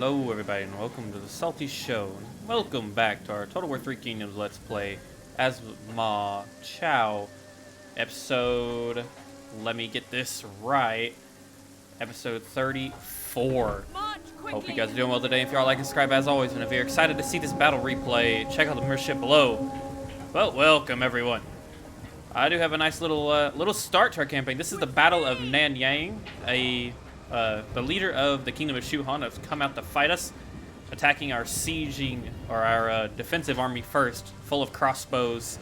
Hello everybody and welcome to the SaltyyShow. Welcome back to our Total War 3 Kingdoms Let's Play as Chao episode, let me get this right, episode 34. Hope you guys are doing well today. If you are, like and subscribe as always, and if you're excited to see this battle replay, check out the membership below. Well, welcome everyone. I do have a nice little start to our campaign. This is the Battle of Nanyang. The leader of the Kingdom of Shu Han has come out to fight us, attacking our sieging, or our defensive army first, full of crossbows,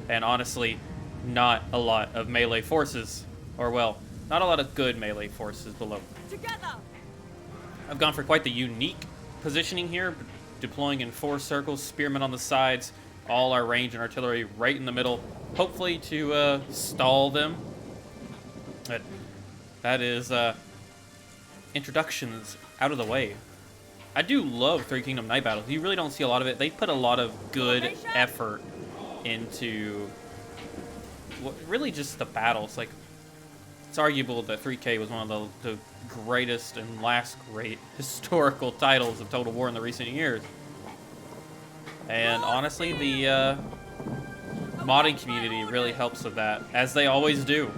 and honestly, not a lot of melee forces. Or, well, not a lot of good melee forces below. Together. I've gone for quite the unique positioning here, deploying in 4 circles, spearmen on the sides, all our range and artillery right in the middle, hopefully to stall them. But that is introductions out of the way. I do love Three Kingdom Night Battles. You really don't see a lot of it. They put a lot of good effort into really just the battles. Like, it's arguable that 3K was one of the greatest and last great historical titles of Total War in the recent years. And honestly, the modding community really helps with that, as they always do.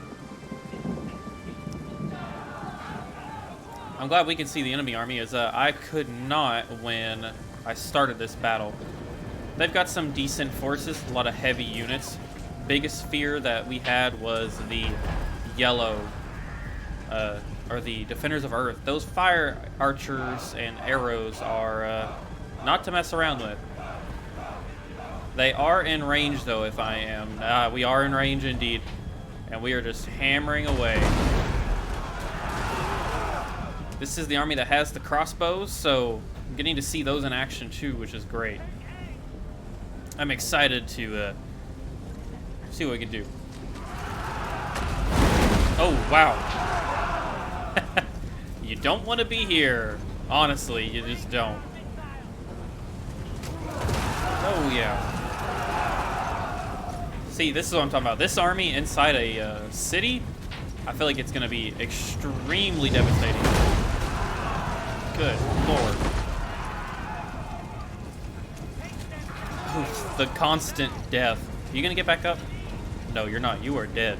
I'm glad we can see the enemy army, as I could not when I started this battle. They've got some decent forces, a lot of heavy units. Biggest fear that we had was the yellow, or the Defenders of Earth. Those fire archers and arrows are not to mess around with. They are in range, though, if I am. We are in range indeed, and we are just hammering away. This is the army that has the crossbows, so I'm getting to see those in action too, which is great. I'm excited to see what we can do. Oh, wow. You don't want to be here. Honestly, you just don't. Oh, yeah. See, this is what I'm talking about. This army inside a city, I feel like it's going to be extremely devastating. Good Lord. Oof, the constant death. Are you gonna get back up? No, you're not. You are dead.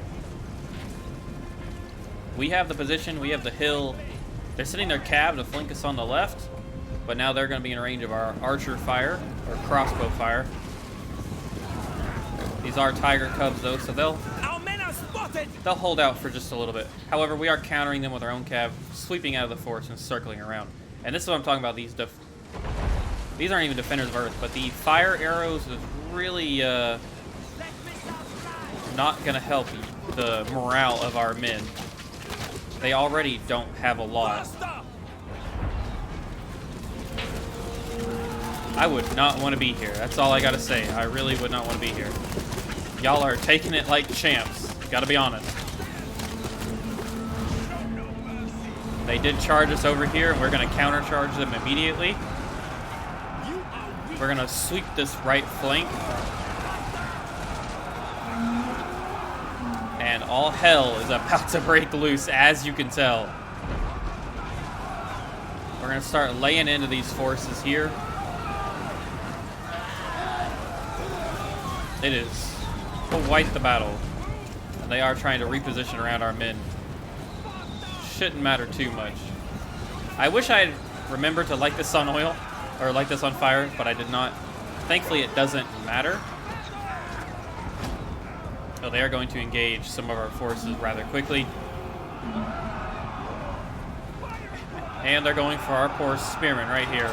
We have the position. We have the hill. They're sitting their cab to flank us on the left, but now they're gonna be in range of our archer fire, or crossbow fire. These are tiger cubs though, so they'll hold out for just a little bit. However, we are countering them with our own cav, sweeping out of the forest and circling around. And this is what I'm talking about. These aren't even Defenders of Earth, but the fire arrows is really not going to help the morale of our men. They already don't have a lot. I would not want to be here. That's all I got to say. I really would not want to be here. Y'all are taking it like champs. Gotta be honest. They did charge us over here, and we're gonna countercharge them immediately. We're gonna sweep this right flank. And all hell is about to break loose, as you can tell. We're gonna start laying into these forces here. It is quite the battle. And they are trying to reposition around our men. Shouldn't matter too much. I wish I had remembered to light this on oil, or light this on fire, but I did not. Thankfully, it doesn't matter. So they are going to engage some of our forces rather quickly. And they're going for our poor spearmen right here.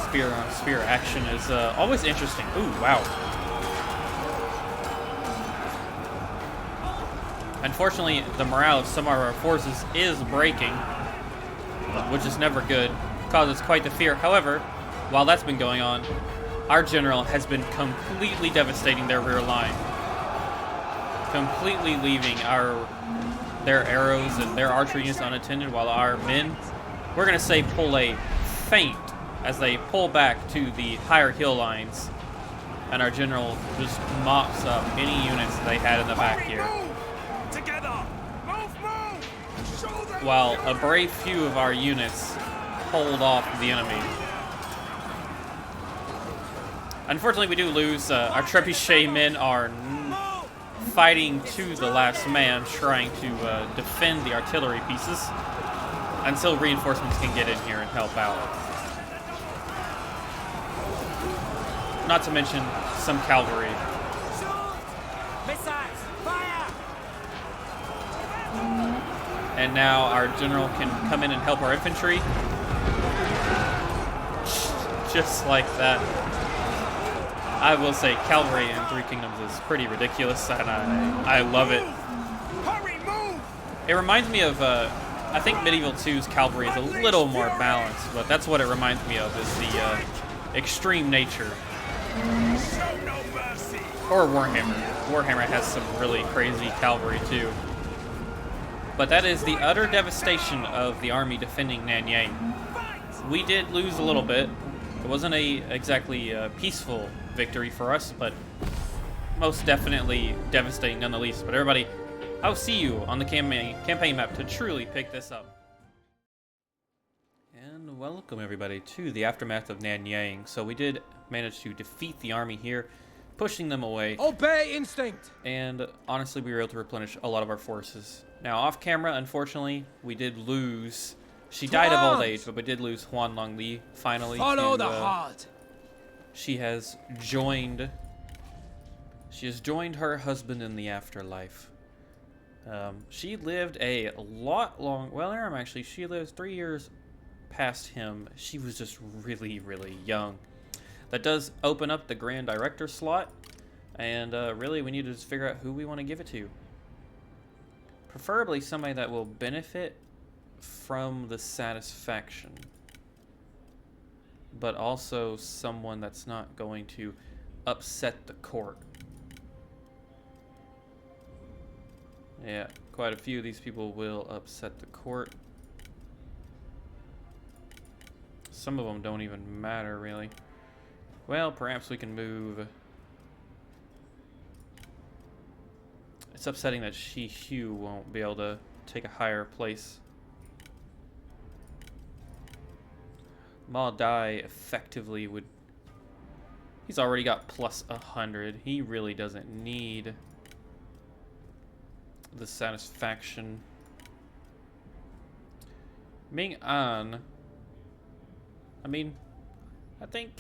Spear on spear action is always interesting. Ooh, wow. Unfortunately, the morale of some of our forces is breaking, which is never good. Causes quite the fear. However, while that's been going on, our general has been completely devastating their rear line. Completely leaving their arrows and their archery units unattended, while our men, we're going to say, pull a feint as they pull back to the higher hill lines. And our general just mops up any units they had in the back here. Together! Move! Show them! while a brave few of our units hold off the enemy. Unfortunately, we do lose. Our trebuchet men are fighting to the last man, trying to defend the artillery pieces until reinforcements can get in here and help out. Not to mention some cavalry. And now our general can come in and help our infantry. Just like that. I will say cavalry in Three Kingdoms is pretty ridiculous, and I love it. It reminds me of, I think Medieval 2's cavalry is a little more balanced, but that's what it reminds me of, is the extreme nature. Or Warhammer. Warhammer has some really crazy cavalry too. But that is the utter devastation of the army defending Nanyang. We did lose a little bit. It wasn't exactly a peaceful victory for us, but most definitely devastating none the least. But everybody, I'll see you on the campaign map to truly pick this up. And welcome everybody to the aftermath of Nanyang. So we did manage to defeat the army here, pushing them away. Obey instinct! And honestly, we were able to replenish a lot of our forces. Now, off camera, unfortunately, we did lose. She died of old age, but we did lose Huan Longli finally. Follow the heart. She has joined her husband in the afterlife. She lived a lot long. Well, actually, she lived 3 years past him. She was just really, really young. That does open up the Grand Director slot, and really, we need to just figure out who we want to give it to. Preferably somebody that will benefit from the satisfaction, but also someone that's not going to upset the court. Yeah, quite a few of these people will upset the court. Some of them don't even matter, really. Well, perhaps we can move. It's upsetting that Shi Hu won't be able to take a higher place. Ma Dai effectively would... He's already got plus 100. He really doesn't need the satisfaction. Ming An, I mean, I think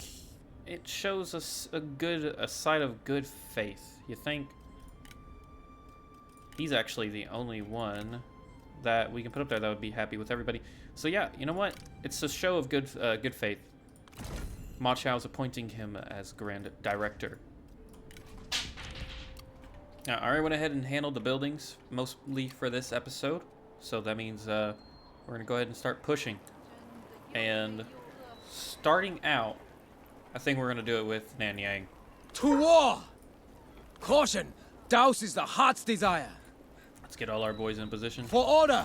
it shows us a side of good faith. You think? He's actually the only one that we can put up there that would be happy with everybody. So yeah, you know what? It's a show of good faith. Ma Chao is appointing him as Grand Director. Now, I already went ahead and handled the buildings, mostly for this episode. So that means we're going to go ahead and start pushing. And starting out, I think we're going to do it with Nanyang. To war! Caution! Douse is the heart's desire. Let's get all our boys in position. For order!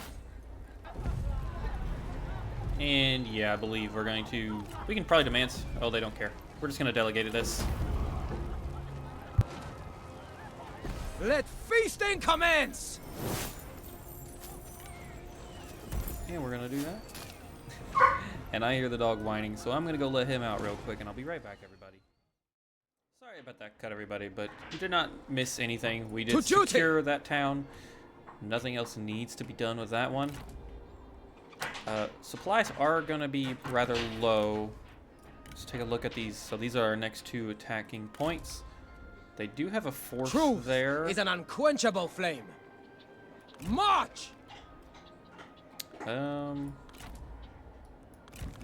And yeah, I believe we're going to... We can probably demand... Oh, they don't care. We're just going to delegate this. Let feasting commence! And we're going to do that. And I hear the dog whining, so I'm going to go let him out real quick, and I'll be right back, everybody. Sorry about that cut, everybody, but we did not miss anything. We did secure that town. Nothing else needs to be done with that one. Supplies are going to be rather low. Let's take a look at these. So these are our next two attacking points. They do have a force there. Truth is an unquenchable flame. March!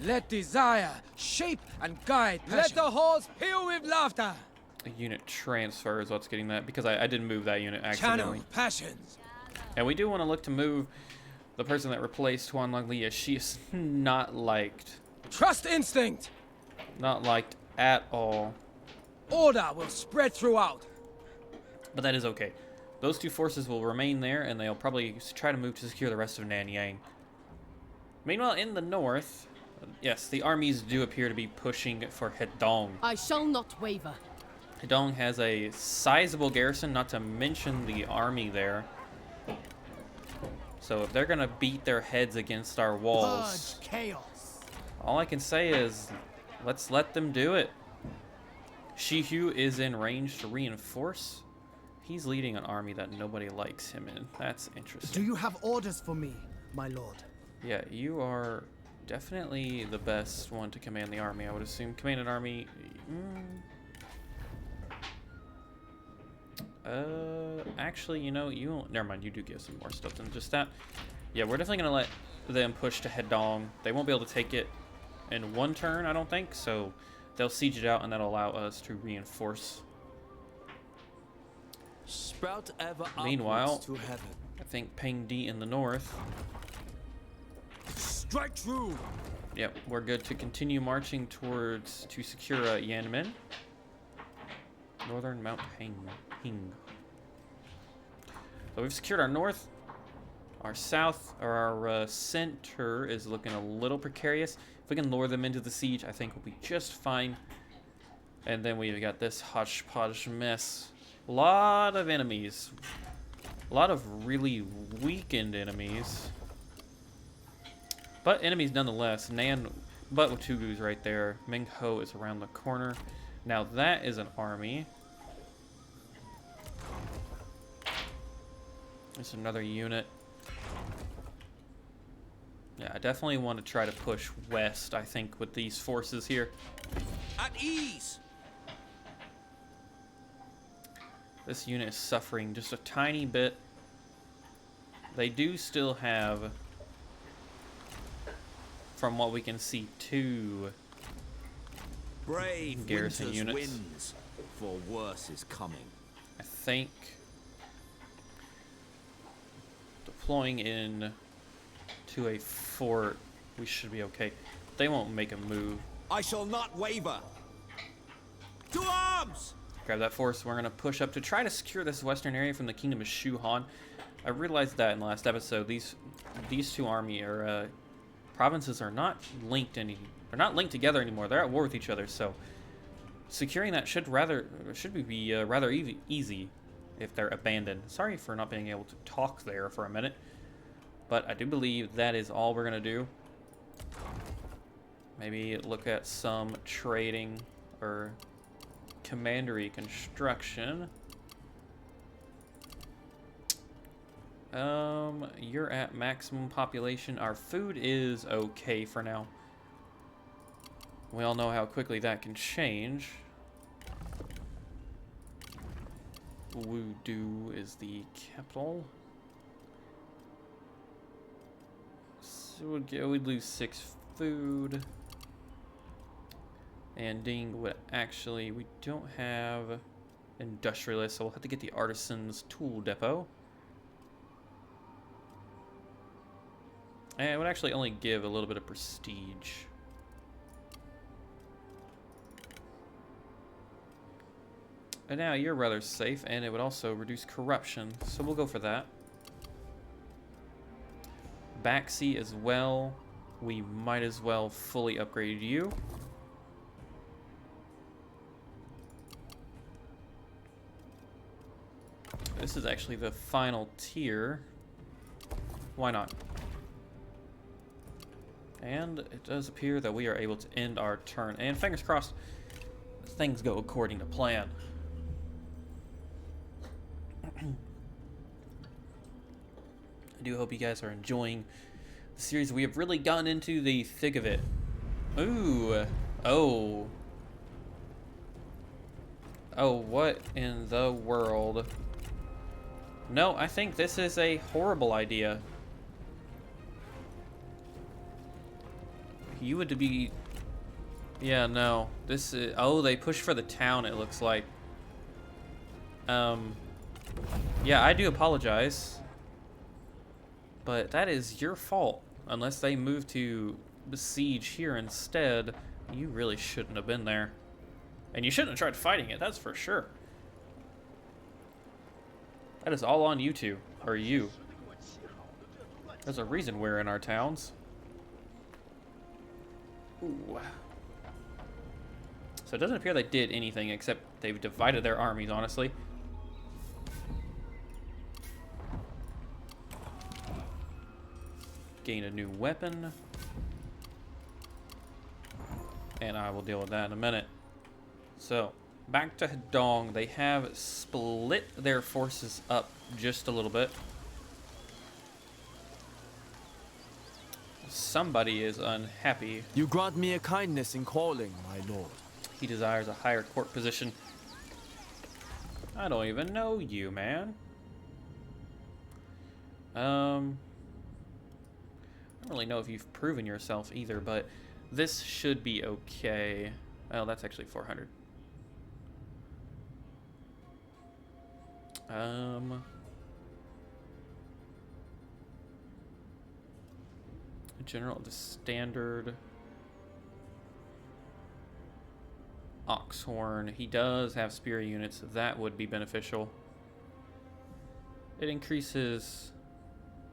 Let desire shape and guide passion. Let the halls peal with laughter. A unit transfer is what's getting that, because I didn't move that unit accidentally. Channel passions. And we do want to look to move the person that replaced Huan Longli. She is not liked. Trust instinct. Not liked at all. Order will spread throughout. But that is okay. Those two forces will remain there, and they'll probably try to move to secure the rest of Nanyang. Meanwhile, in the north, yes, the armies do appear to be pushing for Hedong. I shall not waver. Hedong has a sizable garrison, not to mention the army there. So if they're gonna beat their heads against our walls, Purge chaos. all I can say is, let's let them do it. Shihu is in range to reinforce. He's leading an army that nobody likes him in. That's interesting. Do you have orders for me, my lord? Yeah, you are definitely the best one to command the army, I would assume. Command an army. Actually, you know, you don't, never mind, you do give some more stuff than just that. Yeah, we're definitely going to let them push to Hedong. They won't be able to take it in one turn, I don't think, so they'll siege it out, and that'll allow us to reinforce. Sprout ever Meanwhile, to heaven. I think Peng Di in the north. Strike true. Yep, we're good to continue marching towards to secure Yanmen. Northern Mount Hing. So we've secured our north. Our south, or our center, is looking a little precarious. If we can lure them into the siege, I think we'll be just fine. And then we've got this hodgepodge mess. A lot of enemies. A lot of really weakened enemies. But enemies nonetheless. Nan, but with Tugu's right there. Ming Ho is around the corner. Now that is an army. There's another unit. Yeah, I definitely want to try to push west, I think, with these forces here. At ease. This unit is suffering just a tiny bit. They do still have, from what we can see, 2 Brave garrison winter's units. winds, for worse is coming. I think deploying in to a fort, we should be okay. They won't make a move. I shall not waver. To arms! Grab that force. We're going to push up to try to secure this western area from the Kingdom of Shu Han. I realized that in the last episode. These 2 army or provinces are not linked they're not linked together anymore. They're at war with each other. So securing that should be rather easy if they're abandoned. Sorry for not being able to talk there for a minute, but I do believe that is all we're going to do. Maybe look at some trading or commandery construction. You're at maximum population. Our food is okay for now. We all know how quickly that can change. Wudu is the capital. So we'd lose 6 food. And Ding would actually, we don't have industrialists, so we'll have to get the artisans tool depot. And it would actually only give a little bit of prestige. And now you're rather safe, and it would also reduce corruption, so we'll go for that. Baxi as well. We might as well fully upgrade you. This is actually the final tier. Why not? And it does appear that we are able to end our turn. And fingers crossed, things go according to plan. I do hope you guys are enjoying the series. We have really gotten into the thick of it. Ooh. Oh. Oh, what in the world? No, I think this is a horrible idea. You would be... Yeah, no. This is... Oh, they pushed for the town, it looks like. Yeah, I do apologize. But that is your fault. Unless they move to besiege here instead, you really shouldn't have been there. And you shouldn't have tried fighting it, that's for sure. That is all on you two, or you. There's a reason we're in our towns. Ooh. So it doesn't appear they did anything except they've divided their armies, honestly. gain a new weapon. And I will deal with that in a minute. So, back to Hedong. They have split their forces up just a little bit. Somebody is unhappy. You grant me a kindness in calling, my lord. He desires a higher court position. I don't even know you, man. I don't really know if you've proven yourself either, but this should be okay. Oh, that's actually 400. General, the standard Oxhorn. He does have spear units. That would be beneficial. It increases,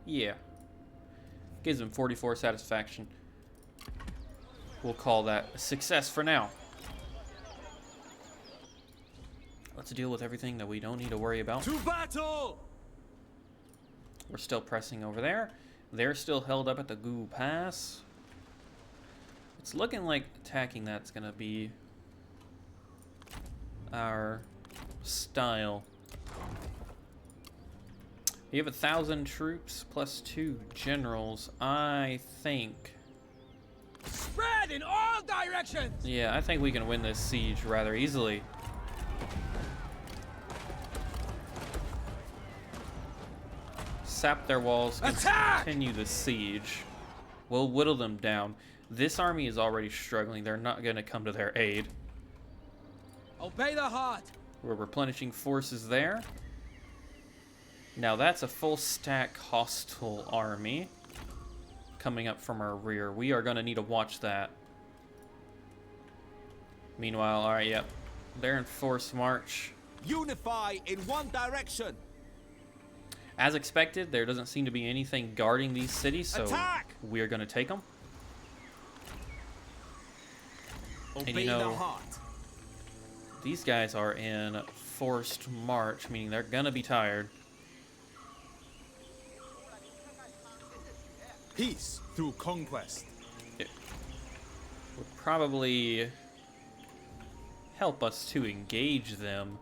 yeah, gives him 44 satisfaction. We'll call that a success for now. Let's deal with everything that we don't need to worry about. To battle! We're still pressing over there. They're still held up at the Gu Pass. It's looking like attacking that's gonna be our style. You have 1,000 troops plus 2 generals. I think. Spread in all directions! Yeah, I think we can win this siege rather easily. Sap their walls, continue the siege. We'll whittle them down. This army is already struggling. They're not going to come to their aid. Obey the heart. We're replenishing forces there. Now that's a full stack hostile army coming up from our rear. We are going to need to watch that. Meanwhile, all right, yep. They're in forced march. Unify in one direction. As expected, there doesn't seem to be anything guarding these cities, so attack! We are going to take them. Obey And you know, the heart. These guys are in forced march, meaning they're going to be tired. Peace through conquest. It would probably help us to engage them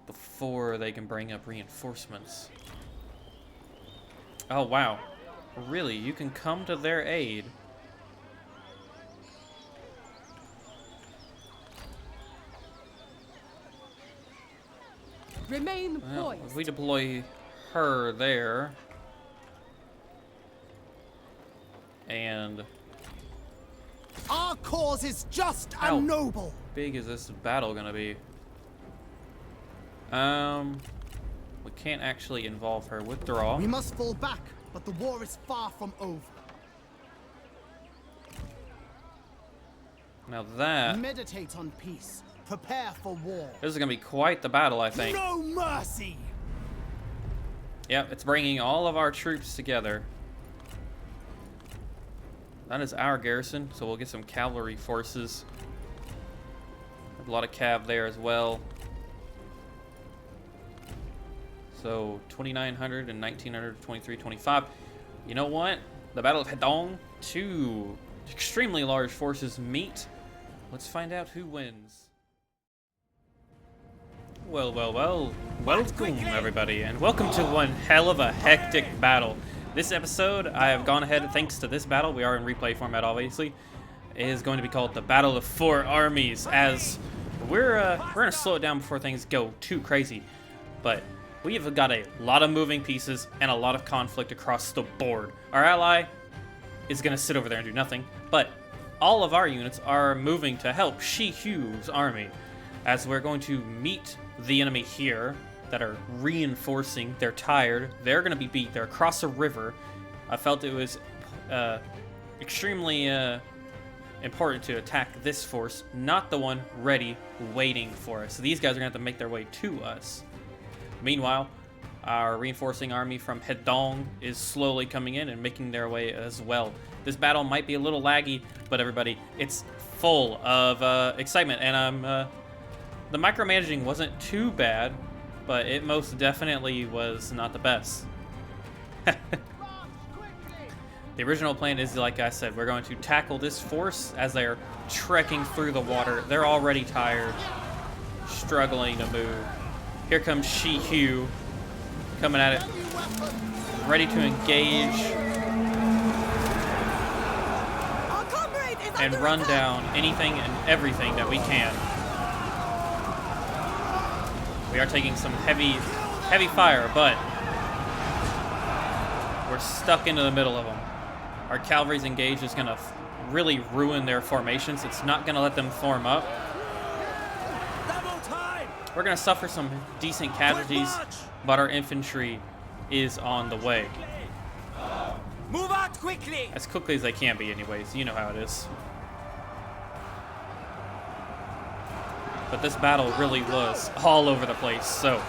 before they can bring up reinforcements. Oh, wow. Really? You can come to their aid? Remain Well, poised. if we deploy her there, and Our cause is just Ow. and noble. big is this battle gonna be? We can't actually involve her. Withdraw. We must fall back, but the war is far from over. Now that Meditate on peace. Prepare for war. this is gonna be quite the battle, I think. No mercy. Yep, it's bringing all of our troops together. That is our garrison, so we'll get some cavalry forces. A lot of cav there as well. So 2,900 and 1,900, 23, 25. You know what? The Battle of Hedong, 2 extremely large forces meet. Let's find out who wins. Well, well, well. Welcome, everybody, and welcome to one hell of a hectic battle. This episode, I have gone ahead, thanks to this battle, we are in replay format, obviously, is going to be called the Battle of 4 Armies, as we're going to slow it down before things go too crazy. But we have got a lot of moving pieces and a lot of conflict across the board. Our ally is going to sit over there and do nothing, but all of our units are moving to help Shi Hu's army, as we're going to meet the enemy here that are reinforcing. They're tired. They're going to be beat. They're across a river. I felt it was extremely important to attack this force, not the one ready, waiting for us. So these guys are going to have to make their way to us. Meanwhile, our reinforcing army from Hedong is slowly coming in and making their way as well. This battle might be a little laggy, but everybody, it's full of excitement. And the micromanaging wasn't too bad, but it most definitely was not the best. The original plan is, like I said, we're going to tackle this force as they're trekking through the water. They're already tired, struggling to move. Here comes Shi Hu coming at it, ready to engage and run down anything and everything that we can. We are taking some heavy fire, but we're stuck into the middle of them. Our cavalry's engage is going to really ruin their formations. It's not going to let them form up. We're going to suffer some decent casualties, but our infantry is on the way. Move out quickly! As quickly as they can be anyways. You know how it is. But this battle really was all over the place. So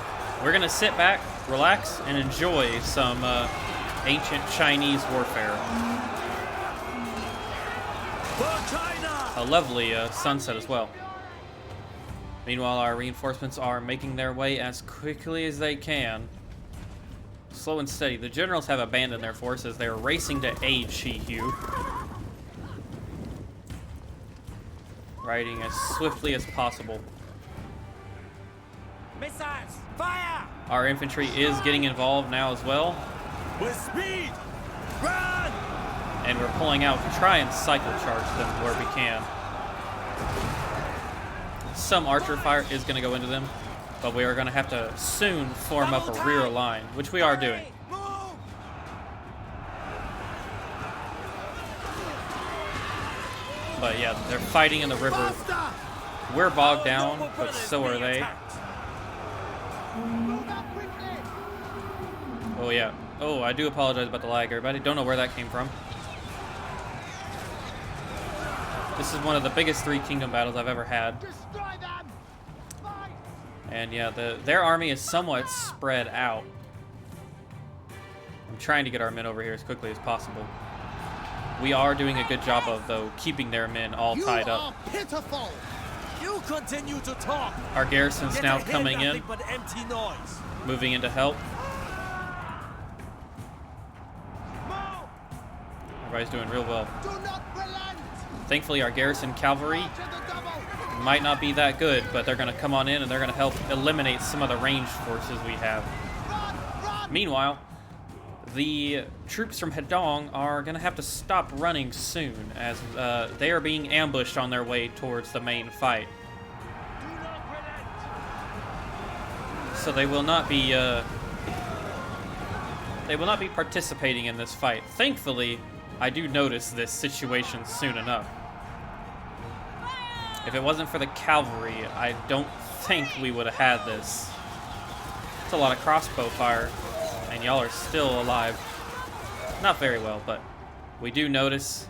we're going to sit back, relax, and enjoy some ancient Chinese warfare. A lovely sunset as well. Meanwhile, our reinforcements are making their way as quickly as they can. Slow and steady. The generals have abandoned their forces. They are racing to aid Shi Hu. Riding as swiftly as possible. Missiles! Fire! Our infantry is getting involved now as well. With speed! Run! And we're pulling out to try and cycle charge them where we can. Some archer fire is going to go into them, but we are going to have to soon form up a rear line, which we are doing. But yeah, they're fighting in the river. We're bogged down, but so are they. Oh yeah. Oh, I do apologize about the lag, everybody. Don't know where that came from. This is one of the biggest Three Kingdom battles I've ever had. And yeah, their army is somewhat spread out. I'm trying to get our men over here as quickly as possible. We are doing a good job of, though, keeping their men all tied up. Pitiful. You continue to talk. Our garrison's Get now ahead, coming in, nothing but empty noise. moving in to help. Everybody's doing real well. Do not relent. Thankfully, our garrison cavalry might not be that good, but they're going to come on in and they're going to help eliminate some of the ranged forces we have. Meanwhile, the troops from Hedong are going to have to stop running soon, as they are being ambushed on their way towards the main fight. So they will not be participating in this fight. Thankfully, I do notice this situation soon enough. If it wasn't for the cavalry, I don't think we would have had this. It's a lot of crossbow fire, and y'all are still alive. Not very well, but we do notice,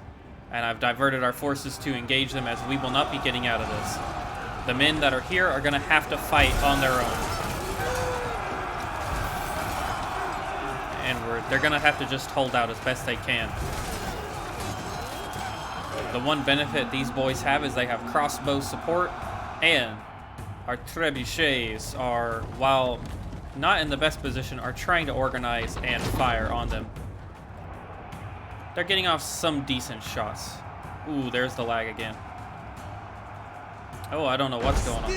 and I've diverted our forces to engage them, as we will not be getting out of this. The men that are here are going to have to fight on their own. And they're going to have to just hold out as best they can. The one benefit these boys have is they have crossbow support, and our trebuchets are, while not in the best position, are trying to organize and fire on them. They're getting off some decent shots. Ooh, there's the lag again. Oh, I don't know what's going on.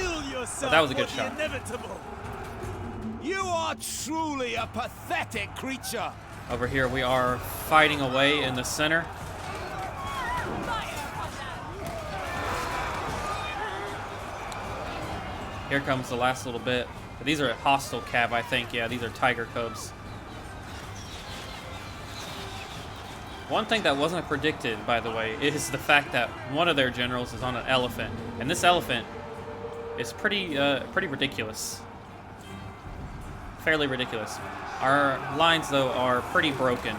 But that was a good shot. You are truly a pathetic creature. Over here we are fighting away in the center. Here comes the last little bit. These are hostile cav, I think. Yeah, these are tiger cubs. One thing that wasn't predicted, by the way, is the fact that one of their generals is on an elephant. And this elephant is pretty ridiculous. Fairly ridiculous. Our lines, though, are pretty broken.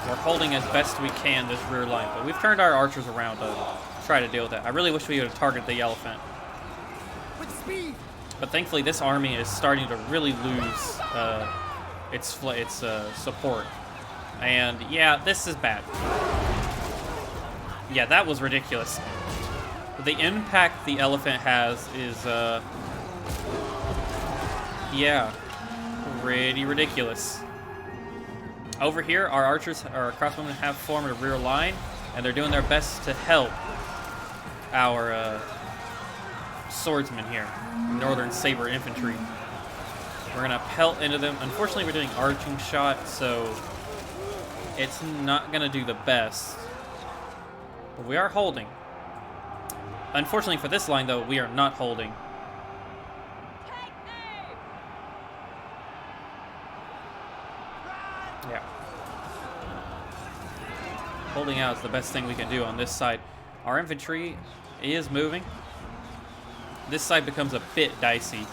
We're holding as best we can this rear line, but we've turned our archers around to try to deal with that. I really wish we would have targeted the elephant. But thankfully, this army is starting to really lose its support. And yeah, this is bad. Yeah, that was ridiculous. The impact the elephant has is, yeah, pretty ridiculous. Over here, our archers, our crossbowmen have formed a rear line, and they're doing their best to help our swordsmen here, Northern Saber Infantry. We're gonna pelt into them. Unfortunately, we're doing arching shot, so it's not gonna do the best. But we are holding. Unfortunately for this line, though, we are not holding. Yeah. Holding out is the best thing we can do on this side. Our infantry is moving. This side becomes a bit dicey.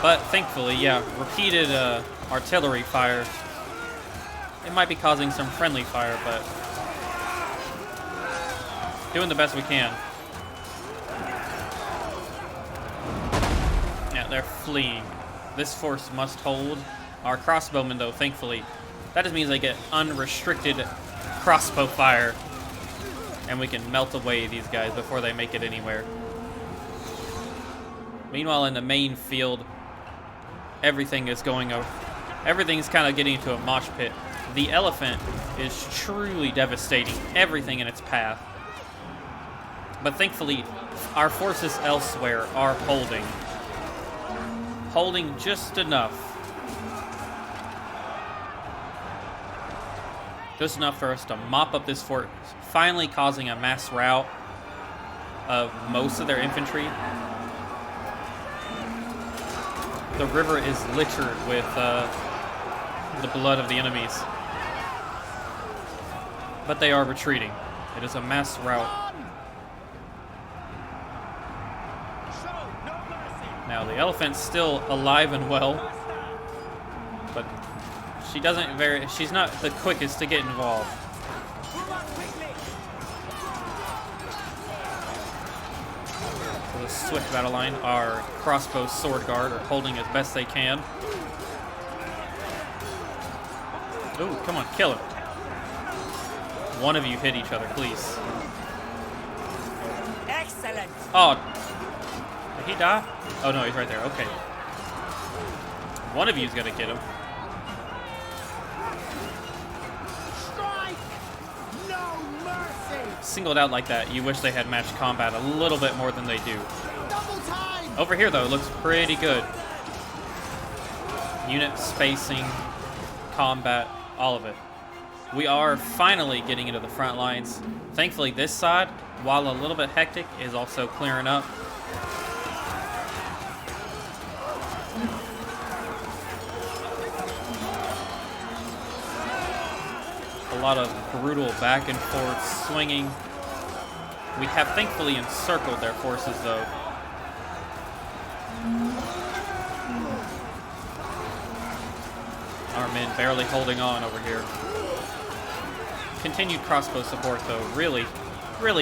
But thankfully, yeah, repeated artillery fire. It might be causing some friendly fire, but doing the best we can. Yeah, they're fleeing. This force must hold. Our crossbowmen, though, thankfully, that just means they get unrestricted crossbow fire, and we can melt away these guys before they make it anywhere. Meanwhile, in the main field, everything is going over. Everything's kind of getting into a mosh pit. The elephant is truly devastating everything in its path. But thankfully, our forces elsewhere are holding. Holding just enough. Just enough for us to mop up this fort, finally causing a mass rout of most of their infantry. The river is littered with the blood of the enemies. But they are retreating. It is a mass rout. Now the elephant's still alive and well, but she's not the quickest to get involved. So the swift battle line, our crossbow sword guard are holding as best they can. Ooh, come on, kill him. One of you hit each other, please. Excellent. Oh, did he die? Oh no, he's right there. Okay. One of you's gonna get him. Strike! No mercy! Singled out like that, you wish they had matched combat a little bit more than they do. Double time! Over here, though, it looks pretty good. Unit spacing, combat, all of it. We are finally getting into the front lines. Thankfully, this side, while a little bit hectic, is also clearing up. A lot of brutal back and forth swinging. We have thankfully encircled their forces, though. Our men barely holding on over here. Continued crossbow support, though, really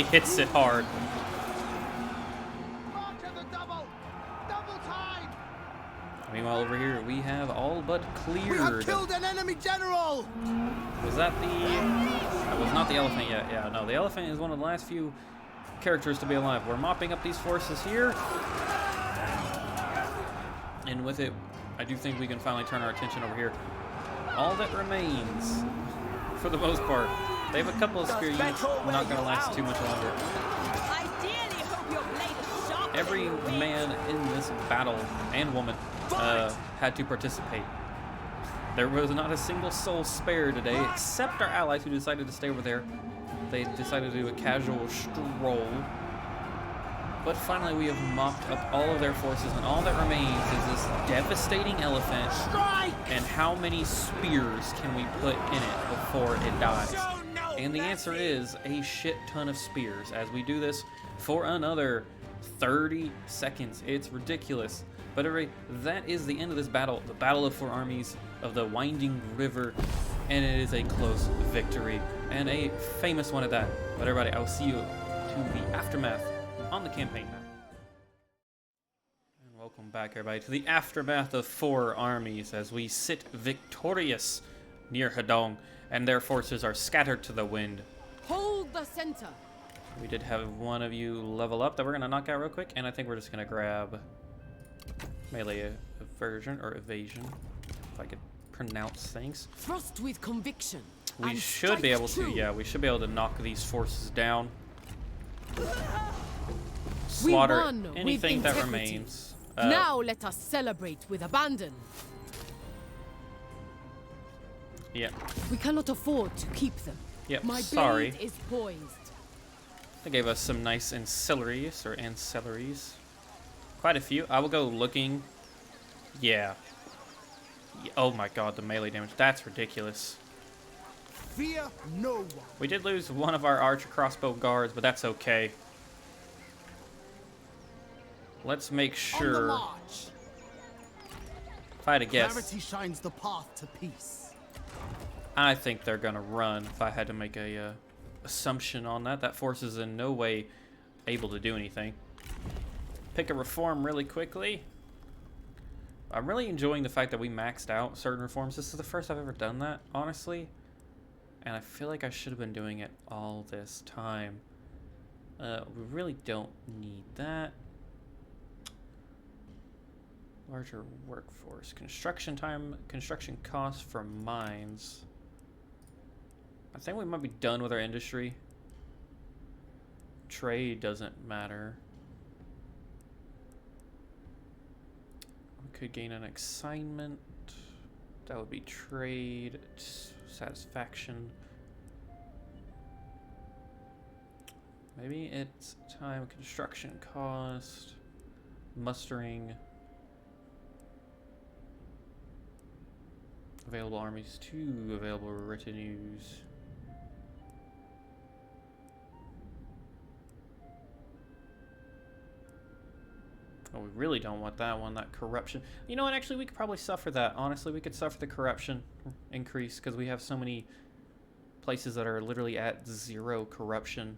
hits it hard. March of the double! Double time! Meanwhile, over here, we have all but cleared. We have killed an enemy general! Was that the... That was not the elephant yet. Yeah, no, the elephant is one of the last few characters to be alive. We're mopping up these forces here. And with it, I do think we can finally turn our attention over here. All that remains, for the most part, they have a couple of spear units, not going to last too much longer. Ideally, hope your blade is sharp. Every man in this battle, and woman, had to participate. There was not a single soul spared today, except our allies who decided to stay over there. They decided to do a casual stroll. But finally, we have mopped up all of their forces, and all that remains is this devastating elephant. Strike! And how many spears can we put in it before it dies? And the answer is a shit ton of spears as we do this for another 30 seconds. It's ridiculous. But anyway, that is the end of this battle, the Battle of Four Armies of the Winding River, and it is a close victory, and a famous one at that. But everybody, I will see you to the aftermath on the campaign map. And welcome back, everybody, to the aftermath of Four Armies as we sit victorious near Hedong, and their forces are scattered to the wind. Hold the center. We did have one of you level up that we're going to knock out real quick, and I think we're just going to grab melee version or evasion, if I could pronounce things. Thrust with conviction. We and should be strike able to, true. yeah, we should be able to knock these forces down. We Slaughter won with anything that integrity. remains. Now let us celebrate with abandon. Yeah, We cannot afford to keep them. yep, My sorry. blade is poised. They gave us some nice ancillaries, or ancillaries. Quite a few. I will go looking. Yeah. Oh my god, the melee damage. That's ridiculous. Fear no one. We did lose one of our archer crossbow guards, but that's okay. Let's make On the sure. march. If I had to guess, Clarity shines the path to peace. I think they're gonna run. If I had to make a assumption on that, that force is in no way able to do anything. Pick a reform really quickly. I'm really enjoying the fact that we maxed out certain reforms. This is the first I've ever done that, honestly. And I feel like I should have been doing it all this time. We really don't need that. Larger workforce. Construction time, construction costs for mines. I think we might be done with our industry. Trade doesn't matter. We could gain an assignment. That would be trade, satisfaction. Maybe it's time, construction cost, mustering. Available armies, 2 available retinues. Oh, we really don't want that one, that corruption. You know what, actually, we could probably suffer that. Honestly, we could suffer the corruption increase because we have so many places that are literally at 0 corruption.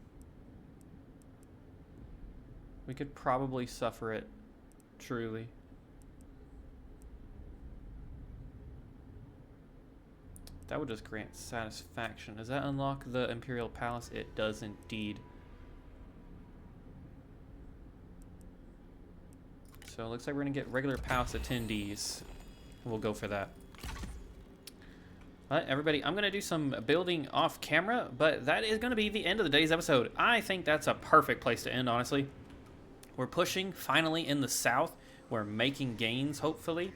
We could probably suffer it, truly. That would just grant satisfaction. Does that unlock the Imperial Palace? It does indeed. So it looks like we're gonna get regular palace attendees. We'll go for that. But everybody, I'm gonna do some building off camera, but that is gonna be the end of the day's episode. I think that's a perfect place to end, honestly. We're pushing finally in the south. We're making gains, hopefully.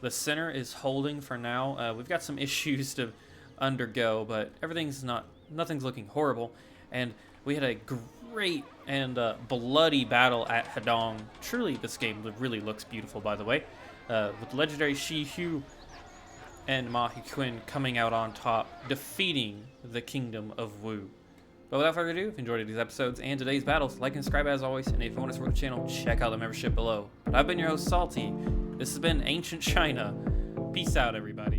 The center is holding for now. We've got some issues to undergo, but nothing's looking horrible. And we had a great and bloody battle at Hedong. Truly, this game really looks beautiful, by the way. With legendary Shi Hu and Ma He Quinn coming out on top, defeating the Kingdom of Wu. But without further ado, if you enjoyed these episodes and today's battles, like and subscribe as always, and if you want to support the channel, check out the membership below. But I've been your host, Salty. This has been Ancient China. Peace out, everybody.